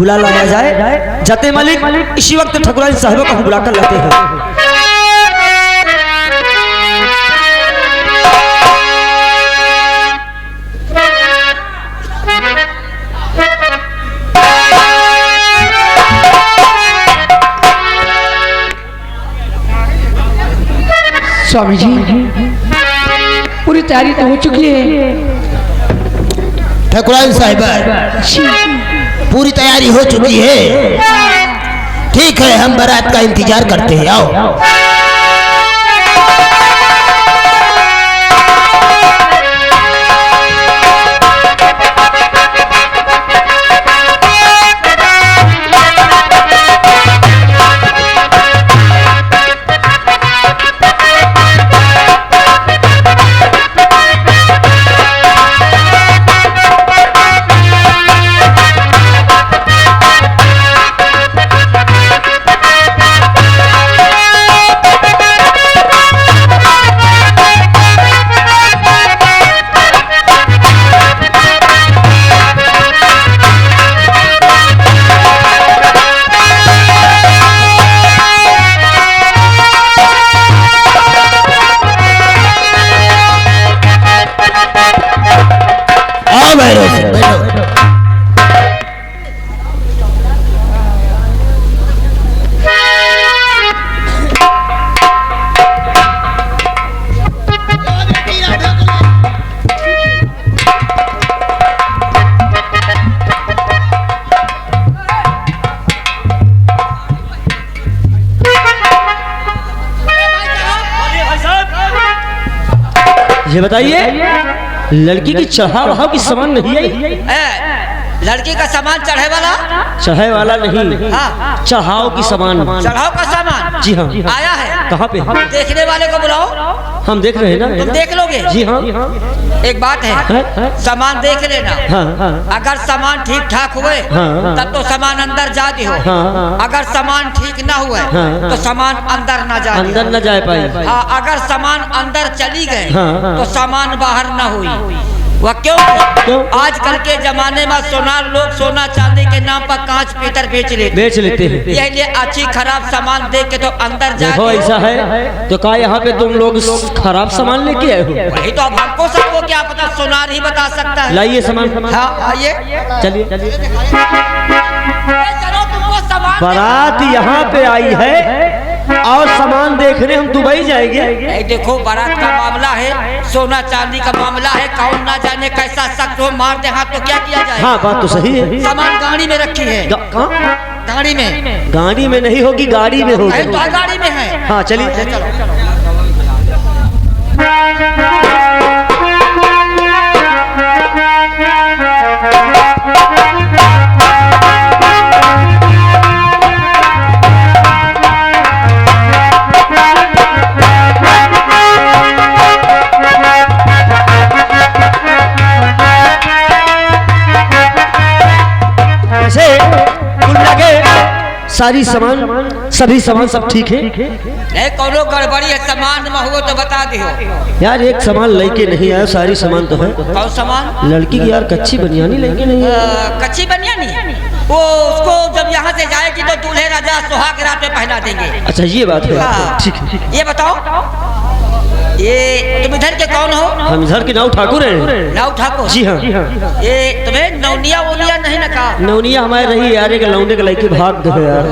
बुला लाया जाए। जाते मालिक इसी वक्त ठकुराइन साहिबा को बुलाकर लाते हैं। स्वामी जी पूरी तैयारी तो हो चुकी है। ठकुराइन साहिबा पूरी तैयारी हो चुकी है। ठीक है, हम बारात का इंतजार करते हैं। आओ। ये बताइए लड़की की चढ़ा वहा की सामान नहीं आई? लड़की का सामान चढ़े वाला नहीं, हाँ। चढ़ाओ की सामान। चढ़ाओ का सामान? जी हाँ। आया है? कहाँ पे? देखने वाले को बुलाओ। हम देख रहे हैं ना। तुम देख लोगे? जी हाँ। एक बात है, सामान देख लेना। अगर सामान ठीक ठाक हुए तब तो सामान अंदर जा दी हो। अगर सामान ठीक ना हुए तो सामान अंदर ना जाए। अंदर न जा पाए। हाँ, अगर सामान अंदर चली गए तो सामान बाहर ना हुई। वह क्यों? आजकल के जमाने में सोनार लोग सोना चांदी के नाम पर कांच पीतल बेच लेते हैं। यही लिए अच्छी खराब सामान देख के तो अंदर जाए। देखो ऐसा है तो क्या यहाँ पे तुम लोग खराब सामान लेके आए हो? वही तो अब हमको सबको क्या पता, सोनार ही बता सकता है। लाइए सामान। हाँ आइए, चलिए। चलो तुमको सामान। बारात यहाँ पे आई है और सामान देखने हम दुबई जाएंगे। देखो बारात का मामला है, सोना चांदी का मामला है, कौन ना जाने कैसा शख्स हो मार दे हाथ तो क्या किया जाए। हाँ बात तो सही है। सामान गाड़ी में रखी है। गाड़ी में? गाड़ी में नहीं होगी, गाड़ी में होगी। तो गाड़ी में है। हाँ चलिए। सारी सामान सभी सामान सब ठीक है? नहीं कोनो गड़बड़ी है सामान में हो तो बता दियो। यार एक सामान लेके नहीं आया, सारी सामान तो है। कौन सामान? लड़की की यार कच्ची बनियानी लेके नहीं आया। कच्ची बनियानी? वो उसको जब यहाँ से जाएगी तो दूल्हे राजा सुहाग रात में पहना देंगे। अच्छा ये बात है, ठीक है। ये बताओ, ये तुम इधर के कौन हो? हम इधर के नाव ठाकुर हैं। नाव ठाकुर? जी हाँ। ये तुम्हें नौनिया वोनिया नहीं ना कहा? नौनिया हमारे रही यार, एक लौंडे के लड़के भाग दो यार।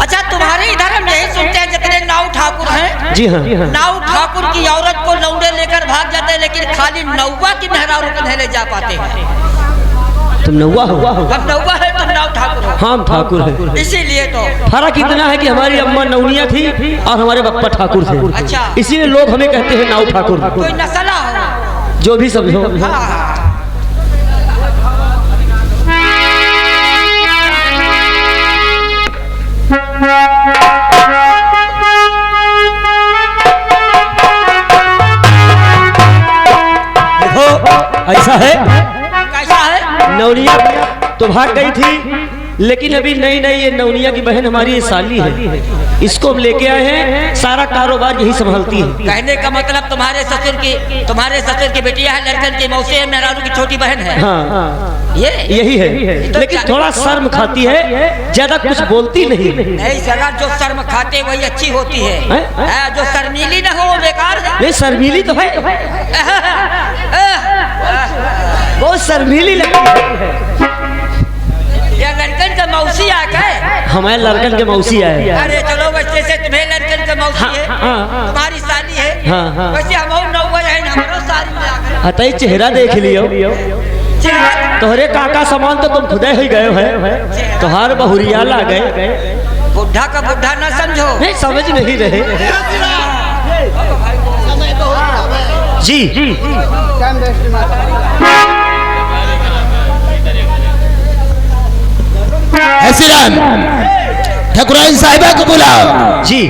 अच्छा तुम्हारे इधर हम यही सुनते हैं जितने नाव ठाकुर हैं। जी हाँ। नाव ठाकुर की औरत को लौंडे लेकर भाग जाते हैं, लेकिन खाली नौवा की मेहरारू को नहीं ले जा पाते हैं। तुम नौवा हो? हम नौवा है, तुम नाव ठाकुर हो। हम ठाकुर है। इसीलिए तो फर्क इतना है कि हमारी अम्मा नौनिया थी और हमारे पप्पा ठाकुर थे। अच्छा। इसीलिए लोग हमें कहते हैं नाव ठाकुर। कोई नस्ला हो जो भी समझो। देखो ऐसा है। कैसा है? नौनिया तो भाग गई थी लेकिन अभी नई नई ये नवनिया की बहन हमारी ये साली है, इसको हम लेके आए हैं, सारा कारोबार यही संभालती है। कहने का मतलब तुम्हारे ससुर की बेटिया है, लड़कन की मौसी है, मेहरारू की छोटी बहन है। हाँ, यही है, लेकिन थोड़ा शर्म खाती है, ज्यादा कुछ बोलती नहीं। नहीं जरा जो शर्म खाते वही अच्छी होती है, जो शर्मीली न हो वो बेकार है। नहीं शर्मीली तो है, बहुत शर्मीली लगती है। ये लड़कन का मौसी आ गए, हमारे लड़कन के मौसी आए। अरे चलो वैसे से तुम्हें लड़कन का मौसी है, तुम्हारी साली है, वैसे हम नौवा है हमारो साली। अतः चेहरा देख लियो, तोहरे काका समान तो तुम खुदे ही गए है, तोहार बहुरिया ला गए। बुढ़ा का बुढ़ा ना समझो। नहीं समझ नहीं रहे जी। हसीराम ठकुराइन साहिबा को बुलाओ जी।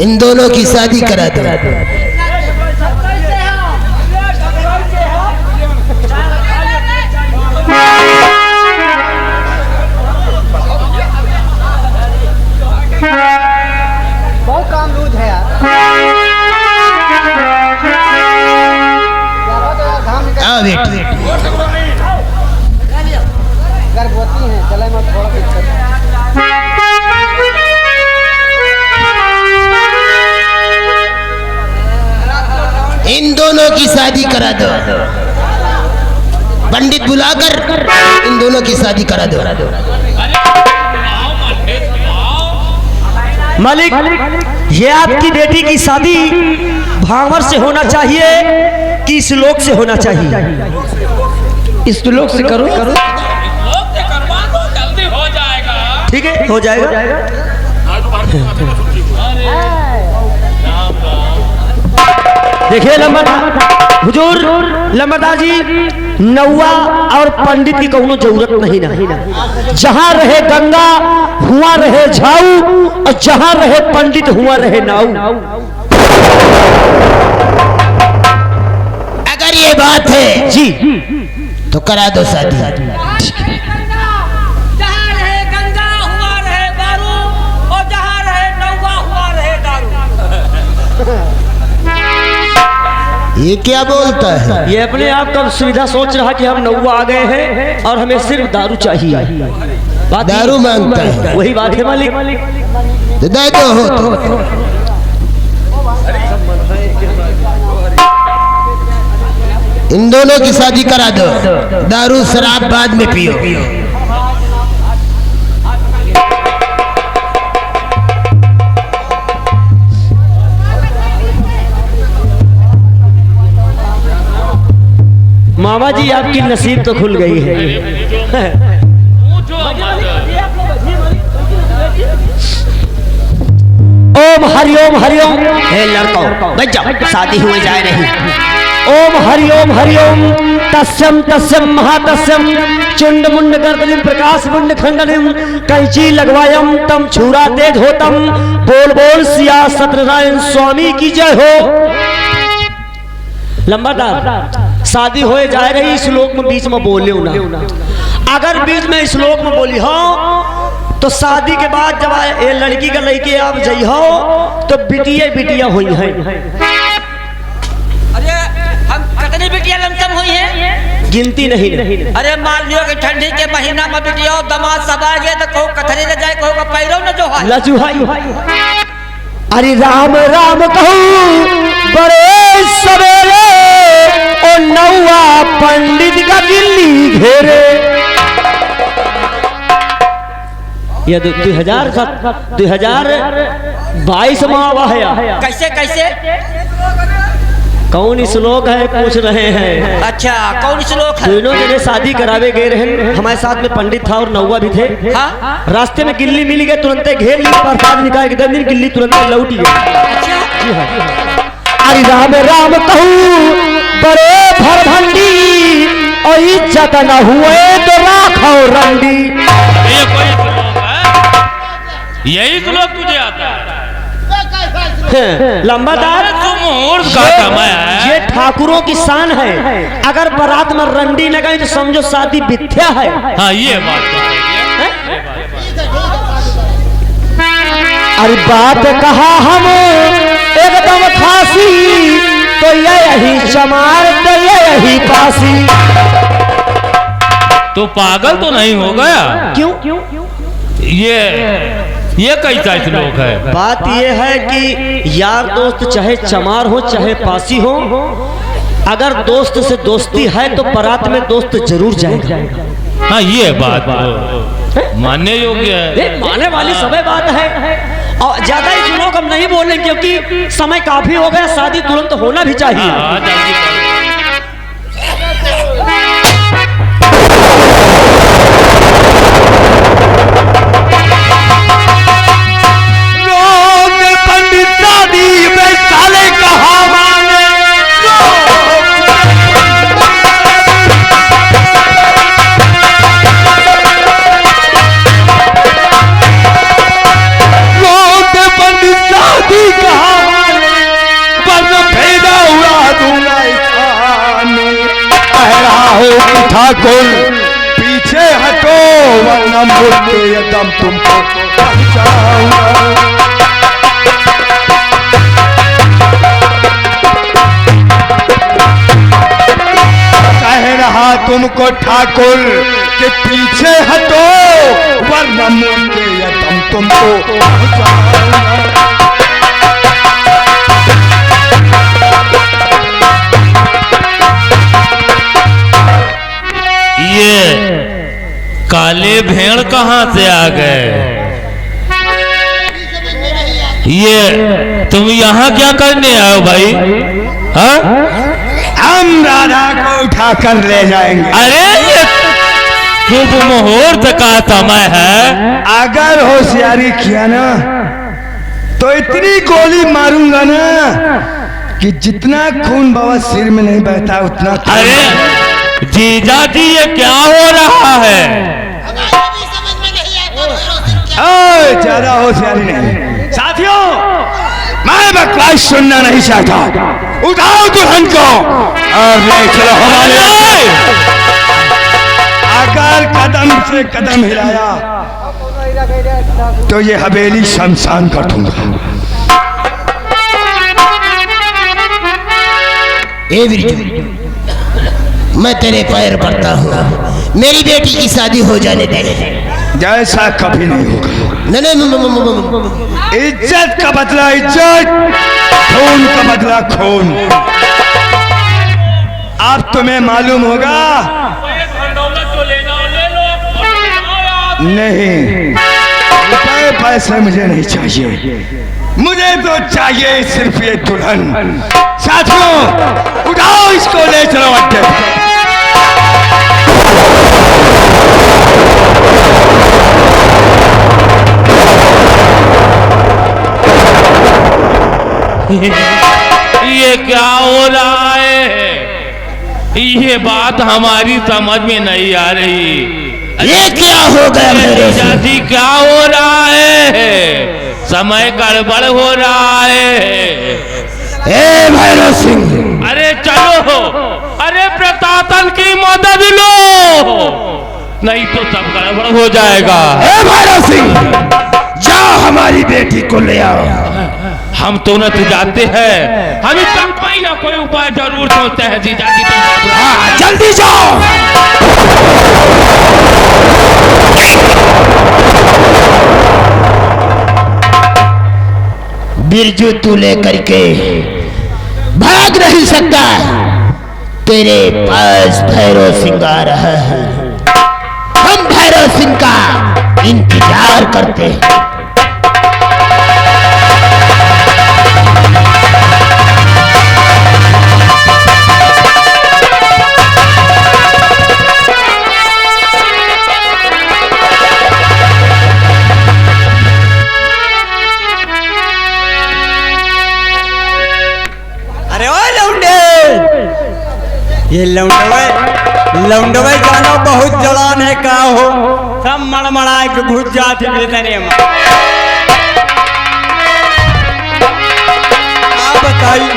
इन दोनों की शादी करा दो। बहुत काम लूज है यार। आओ बेटी, गर्भवती हैं, चले मत थोड़ा दिक्कत। इन दोनों की शादी करा दो। पंडित बुलाकर इन दोनों की शादी करा दो। मालिक, ये आपकी बेटी की शादी भांवर से होना चाहिए कि इस लोक से होना चाहिए? इस लोक से करो। जल्दी हो जाएगा। ठीक है, हो जाएगा। देखिए हुजूर लंबरदार जी, नौवा और पंडित की कोनो जरूरत नहीं ना। जहाँ रहे गंगा हुआ रहे झाऊ, और जहाँ रहे पंडित हुआ रहे नाऊ। अगर ये बात है जी तो करा दो शादी। ये क्या बोलता है? ये अपने आप का सुविधा सोच रहा कि हम नौवा आ गए हैं और हमें सिर्फ दारू चाहिए। बात दारू मांगता है। वही बात है मालिक। तो दे दो हो तो। इन दोनों की शादी करा दो। दारू शराब बाद में पियो। मामा जी आपकी नसीब तो खुल गई है। ओम हरिओम हरिओम। हे लड़कों बैठ जाओ, शादी हुए जा रही। ओम हरिओम तस्यम तस्यम महातस्यम चुंड मुंड गर्दनिम प्रकाश मुंड खंडनिम कैंची लगवायम तम छुरा तेज होतम। बोल बोल सिया सत्यनारायण स्वामी की जय हो। लंबादार शादी होए जा रही, श्लोक में बीच में बोले ना। अगर बीच में श्लोक में बोली हो तो शादी के बाद जब ये लड़की का लड़के आप जाइ हो तो बिटिया हुई है। अरे हम कितनी बिटिया लमसम हुई है? गिनती नहीं। अरे मान लियो कि ठंडी के महीना में बिटिया दमाद सब आ गए तो कहो कथरी न जाए, कहो पैरों न जो है लजुहाई। अरे राम राम कहूँ बड़े सवेरे और नौवा पंडित का दिल्ली घेरे। ये 2022 में आवा है। कैसे कैसे कौन श्लोक है पूछ रहे हैं? अच्छा कौन श्लोक है? दोनों जने शादी करावे गए रहे, हमारे साथ में पंडित था और नौवा भी थे। हाँ? रास्ते में गिल्ली मिल गए, तुरंत घेर ली, प्रसाद निकाल के 10 दिन गिल्ली तुरंत लौट गई। अरे राम राम कहूँ बड़े भरभंडी और इज्जत न हुए तो राखो रंडी। ये कोई श्लोक है? यही श्लोक तुझे आता है? लंबादार मुहूर्त का समय है। ये ठाकुरों की शान है। अगर बारात में रंडी न गई तो समझो शादी मिथ्या है। हाँ ये बात तो है। अरे बात कहा हम एकदम फांसी, तो यही चमार तो यही फांसी। तो पागल तो नहीं हो गया? क्यों? ये कैसा श्लोक है? बात ये है कि यार दोस्त चाहे चमार हो चाहे पासी हो, अगर दोस्त से दोस्ती है तो बारात में दोस्त जरूर जाएगा। हाँ ये बात तो मानने योग्य है। मानने वाली समय बात है। और ज्यादा ही श्लोक हम नहीं बोलेंगे क्योंकि समय काफी हो गया, शादी तुरंत होना भी चाहिए। हाँ, जल्दी करो। ठाकुर पीछे हटो वरना मुड़ के ये दम तुमको पहुंचाऊंगा। कह रहा तुमको ठाकुर के पीछे हटो वरना मुड़ के ये दम तुमको पहुंचाऊंगा। ये काले भेड़ कहाँ से आ गए? ये तुम यहाँ क्या करने आए हो भाई? हाँ? हम राधा को उठा कर ले जाएंगे। अरे ये शुभ मुहूर्त का समय है। अगर होशियारी किया ना तो इतनी गोली मारूंगा ना कि जितना खून बाबा सिर में नहीं बहता उतना। अरे जीजा जी ये क्या हो रहा है? ज्यादा होशियारी नहीं। साथियों मैं बकवास सुनना नहीं चाहता। उठाओ दुल्हन को और ले चलो हमारे। अगर कदम से कदम हिलाया तो ये हवेली शमशान कर दूंगा। ए बिरजू, मैं तेरे पैर पड़ता हूँ, मेरी बेटी की शादी हो जाने दे। जैसा कभी नहीं होगा। नहीं, इज्जत का बदला इज्जत, खून का बदला खून। अब तुम्हें मालूम होगा। नहीं, रुपए पैसे मुझे नहीं चाहिए, मुझे तो चाहिए सिर्फ ये दुल्हन। साथियों उठाओ इसको, ले चलो अड्डे। ये क्या हो रहा है? ये बात हमारी समझ में नहीं आ रही। ये क्या हो गया मेरे जाति? क्या हो रहा है? समय गड़बड़ हो रहा है। ए भैरव सिंह, अरे चलो, अरे प्रतापन की मदद लो, नहीं तो सब गड़बड़ हो जाएगा। ए भैरव सिंह, जाओ हमारी बेटी को ले आओ। हम तुरंत जाते हैं, हम इसका कोई ना कोई उपाय जरूर सोचते हैं। जीजा जी तुम जल्दी जाओ। बिरजू तू लेकर के भाग नहीं सकता, तेरे पास भैरव सिंह आ रहा है। हम भैरव सिंह का इंतजार करते हैं। ये लौंडवे जानो बहुत जलान है का हो, सब मड़मड़ाए के घुस जाते भीतरे में। बताई।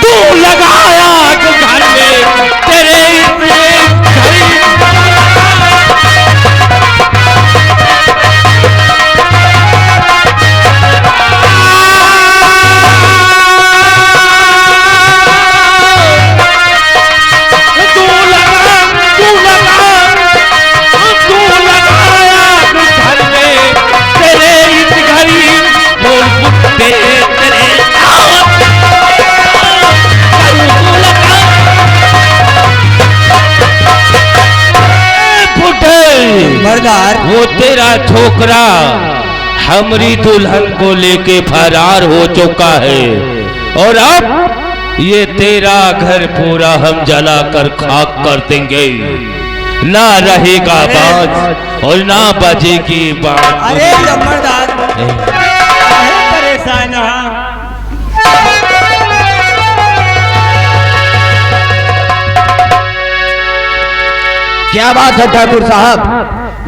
तू लगाया घर में तेरे मर्दार वो तेरा छोकरा हमरी दुल्हन को लेके फरार हो चुका है और अब ये तेरा घर पूरा हम जला कर खाक कर देंगे। ना रहेगा बाज और ना बजेगी बात। अरे मर्दार परेशान क्या बात है ठाकुर साहब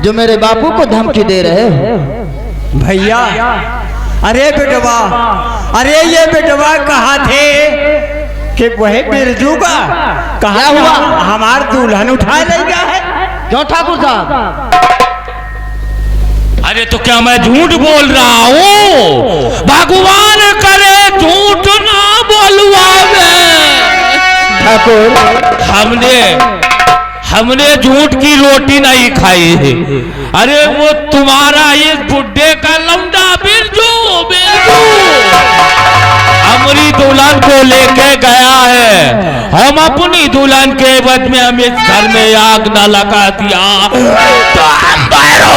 जो मेरे बापू को धमकी दे रहे हो? भैया अरे बेटवा, अरे ये बेटवा कहाँ थे कि वही बिरजू का कहा हुआ हमार दुल्हन उठा ले गया है। क्यों ठाकुर साहब? अरे तो क्या मैं झूठ बोल रहा हूँ? भगवान करे झूठ ना बोलवावे। ठाकुर हमने झूठ की रोटी नहीं खाई है। अरे वो तुम्हारा इस बुड्ढे का लौंडा बिरजू बिरजू हमारी दुल्हन को लेके गया है। हम अपनी दुल्हन के बद में हम इस घर में आग न लगा दिया तो हम भैरव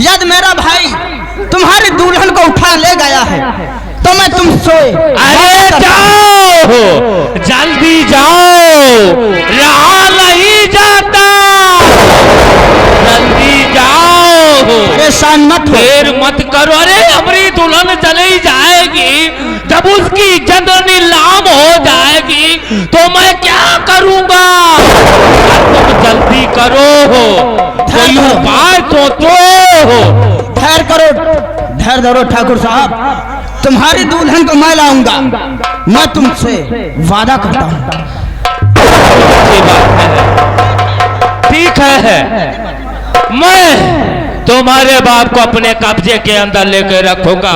यदि मेरा भाई तुम्हारी दुल्हन को उठा ले गया है तो मैं तुम सोए। अरे जाओ जल्दी जाओ, रहा नहीं जाता, जल्दी जाओ, परेशान मत हो। देर मत करो। अरे हमारी दुल्हन चली जाएगी, जब उसकी इज्जत नीलाम हो जाएगी तो मैं क्या करूंगा? तुम जल्दी करो, कोई उपाय सोचो। धैर्य करो, धैर्य धरो ठाकुर साहब, तुम्हारी दुल्हन को मैं लाऊंगा। मैं तुमसे वादा करता हूँ। ठीक है, मैं तुम्हारे बाप को अपने कब्जे के अंदर लेकर रखूंगा।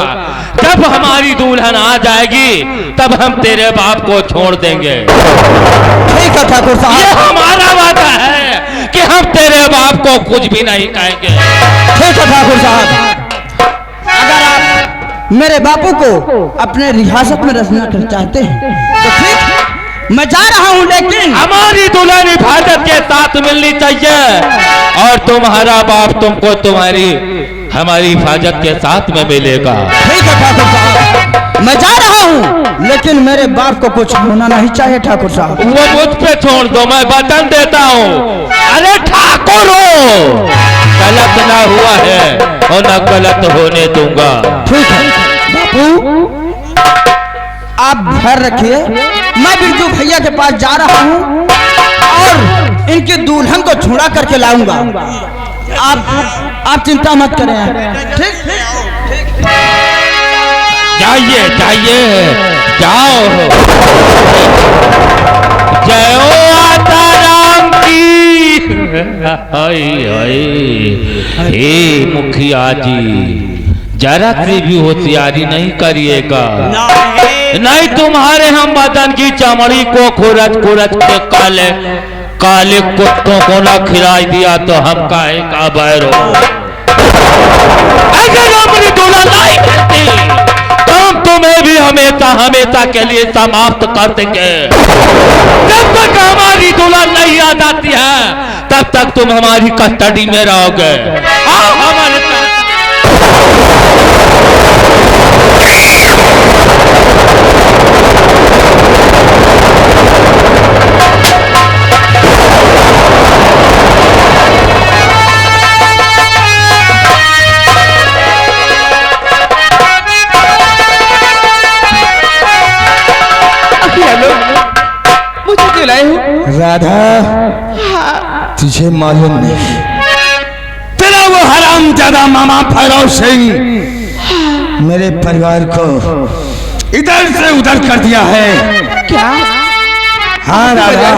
जब हमारी दुल्हन आ जाएगी तब हम तेरे बाप को छोड़ देंगे। ठीक है ठाकुर साहब, ये हमारा वादा है कि हम तेरे बाप को कुछ भी नहीं कहेंगे। ठीक है ठाकुर साहब, अगर आप मेरे बापू को अपने रियासत में रखना चाहते हैं तो ठीक, मैं जा रहा हूँ, लेकिन हमारी दुल्हन हिफाजत के साथ मिलनी चाहिए और तुम्हारा बाप तुमको हमारी हिफाजत के साथ में मिलेगा। ठीक है ठाकुर साहब, मैं जा रहा हूँ, लेकिन मेरे बाप को कुछ होना नहीं चाहिए ठाकुर साहब। वो मुझ पे छोड़ दो, मैं वचन देता हूँ। अरे ठाकुर हो, गलत ना हुआ है और ना गलत होने दूंगा। ठीक है बापू, आप घर रखिए, मैं बिरजू भैया के पास जा रहा हूँ और इनके दुल्हन को छुड़ा करके लाऊंगा। आप चिंता मत करें। ठीक, जाइए जाइए, जाओ। जय हो आता राम की। हे मुखिया जी, जरा सी भी होशियारी नहीं करिएगा, नहीं तुम्हारे हम बदन की चमड़ी को खुरच खुरच के काले काले कुत्तों को ना खिलाई दिया तो हम काहे का बैरो। अगर अपनी दूल्हा नहीं करती तो हम तुम्हें भी हमेशा हमेशा के लिए समाप्त कर देंगे। जब तक हमारी दुल्हन नहीं आ जाती है तब तक तुम हमारी कस्टडी में रहोगे। आओ हमारे साथ। राधा, तुझे मालूम नहीं तेरा वो हरामजादा मामा भैरव सिंह मेरे परिवार को इधर से उधर कर दिया है। क्या? हाँ राधा,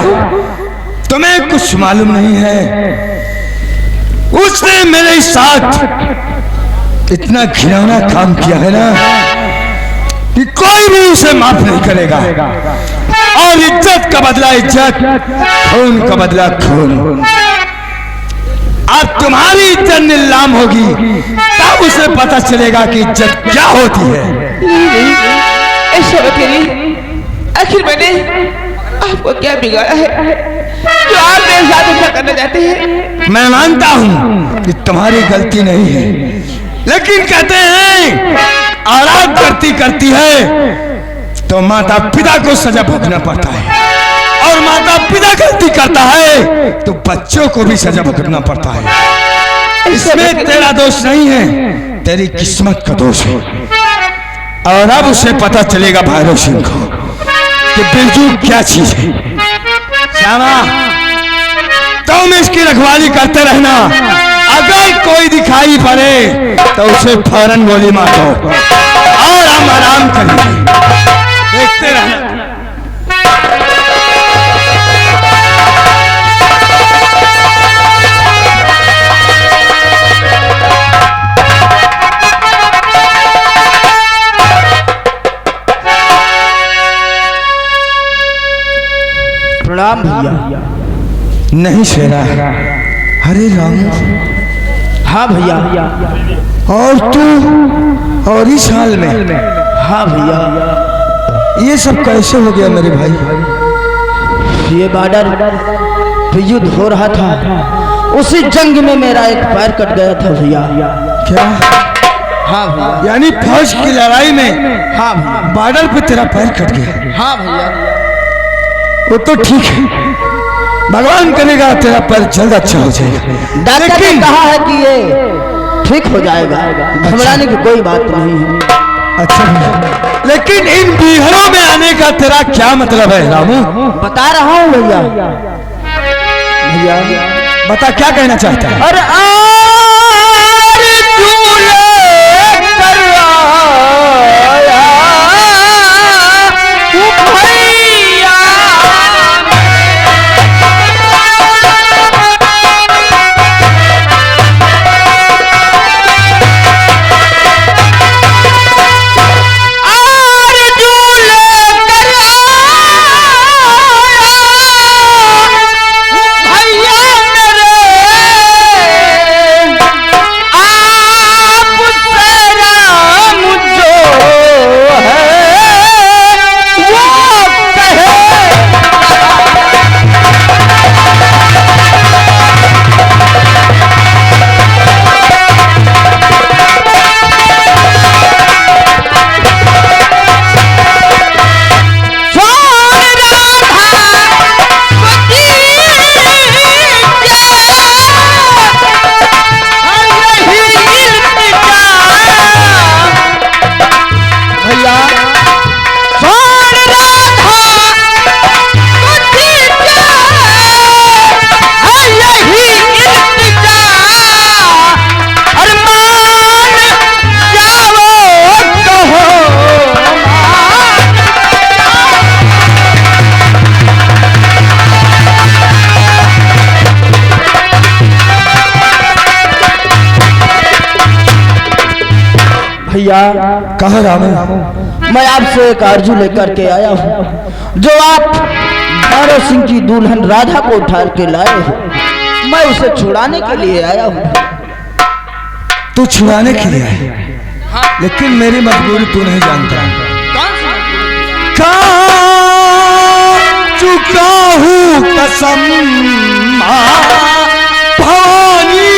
तुम्हें कुछ मालूम नहीं है। उसने मेरे साथ इतना घिनौना काम किया है ना कि कोई भी उसे माफ नहीं करेगा। और इज्जत का बदला इज्जत, खून का बदला खून। अब तुम्हारी इज्जत नीलाम होगी तब उसे पता चलेगा कि इज्जत क्या होती है। ऐसा नहीं, आखिर मैंने आपको क्या बिगाड़ा है जो आप मेरे साथ ऐसा करना चाहते हैं? मैं मानता हूं कि तुम्हारी गलती नहीं है, लेकिन कहते हैं औलाद गलती करती है तो माता पिता को सजा भुगतना पड़ता है, और माता पिता गलती करता है तो बच्चों को भी सजा भुगतना पड़ता है। इसमें तेरा दोष नहीं है, तेरी किस्मत का दोष है। और अब उसे पता चलेगा भैरव सिंह को कि बिरजू क्या चीज है। श्यामा, तुम इसकी रखवाली करते रहना, अगर कोई दिखाई पड़े तो उसे फौरन गोली मारो और हम आराम करेंगे। देखते रहना। प्रणाम भैया। नहीं शेरा, हरे राम। हाँ भैया। और तू और इस हाल में? हाँ भैया। ये सब कैसे हो गया मेरे भाई? ये बॉर्डर पे युद्ध हो रहा था, उसी जंग में मेरा एक पैर कट गया था भैया। क्या? हाँ भैया। यानी फौज की लड़ाई में? हाँ भैया। बॉर्डर पे तेरा पैर कट गया? हाँ भैया। वो तो ठीक है, भगवान करेगा तेरा पैर जल्द अच्छा हो जाएगा। डॉक्टर ने कहा है कि ये ठीक हो जाएगा, घबराने की कोई बात नहीं है। अच्छा, लेकिन इन बिहरों में आने का तेरा क्या मतलब है रामू? बता रहा हूँ भैया। भैया बता, क्या कहना चाहता है? अरे भैया कहा रामू? मैं आपसे एक आरजू लेकर के आया हूँ, जो आप भैरव सिंह की दुल्हन राधा को उठा के लाए हो। मैं उसे छुड़ाने के लिए आया हूँ। तू छुड़ाने के लिए आया, लेकिन मेरी मजबूरी तू नहीं जानता। खा चुका हूँ कसम भवानी,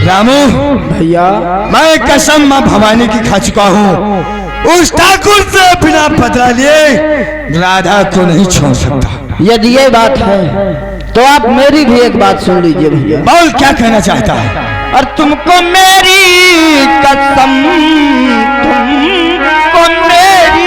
रामू भैया मैं कसम मां भवानी की खा चुका हूँ। उस ठाकुर से बिना बदला लिए राधा को नहीं छोड़ सकता। यदि ये बात है तो आप मेरी भी एक बात सुन लीजिए भैया। बोल, क्या कहना चाहता है? और तुमको मेरी कसम, तुमको मेरी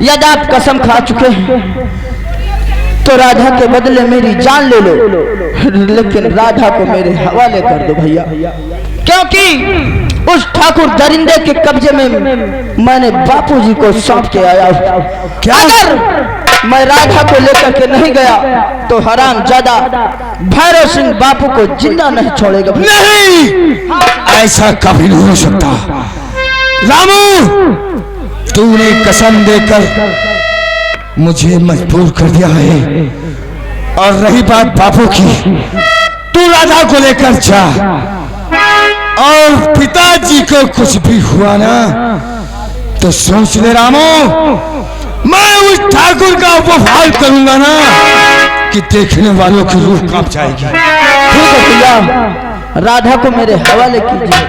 यदि आप कसम खा चुके हैं तो राधा के बदले मेरी जान ले लो, लेकिन राधा को मेरे हवाले कर दो भैया, क्योंकि उस ठाकुर दरिंदे के कब्जे में मैंने बापूजी को सौंप के आया हूँ। अगर मैं राधा को लेकर के नहीं गया तो हराम ज्यादा भैरव सिंह बापू को जिंदा नहीं छोड़ेगा। नहीं, ऐसा कभी नहीं हो सकता। रामू, तूने कसम देकर मुझे मजबूर कर दिया है, और रही बात बापू की, तू राधा को लेकर जा, और पिताजी को कुछ भी हुआ ना तो सोच ले रामू, मैं उस ठाकुर का उपहार करूंगा ना कि देखने वालों की रूह कांप जाएगी। ठीक है भैया, राधा को मेरे हवाले कीजिए,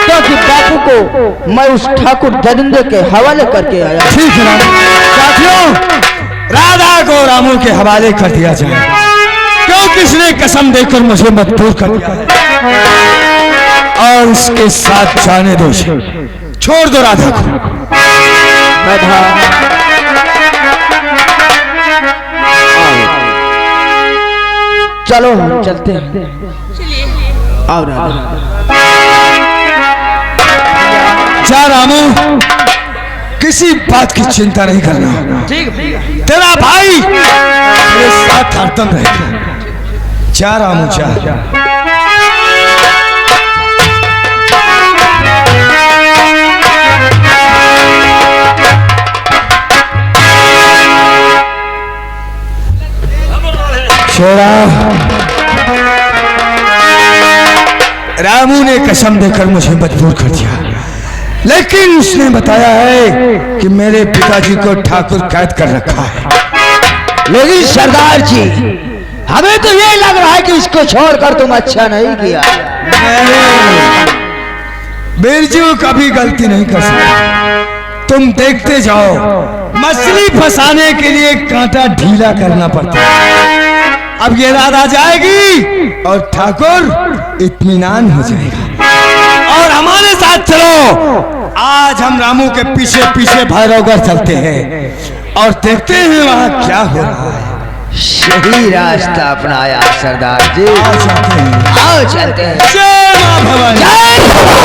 क्योंकि बापू को मैं उस ठाकुर दरिंदे के हवाले करके आया। ठीक है रामू। साथियों, राधा को रामू के हवाले कर दिया जाए, क्योंकि इसने कसम देकर मुझे मजबूर कर दिया है, और इसके साथ जाने दो, छोड़ दो राधा को। राधा, चलो हम चलते हैं। आओ राधा। जा रामू, किसी बात की चिंता नहीं करना। तेरा भाई तेरे साथ हरदम रहेगा। जा रामू, जा। छोड़ा, रामू ने कसम देकर मुझे मजबूर कर दिया, लेकिन उसने बताया है कि मेरे पिताजी को ठाकुर कैद कर रखा है। लेकिन सरदार जी, हमें तो ये लग रहा है कि इसको छोड़कर तुम अच्छा नहीं किया। बिरजू कभी गलती नहीं कर सकता। तुम देखते जाओ, मछली फंसाने के लिए कांटा ढीला करना पड़ता है। अब ये रात आ जाएगी और ठाकुर इत्मीनान हो जाएगा। और हमारे साथ चलो, आज हम रामू के पीछे पीछे भैरवगढ़ चलते हैं और देखते हैं वहां क्या हो रहा है। सही रास्ता अपनाया सरदार जी। आओ चलते हैं। आओ चलते हैं। जय मां भवानी। जय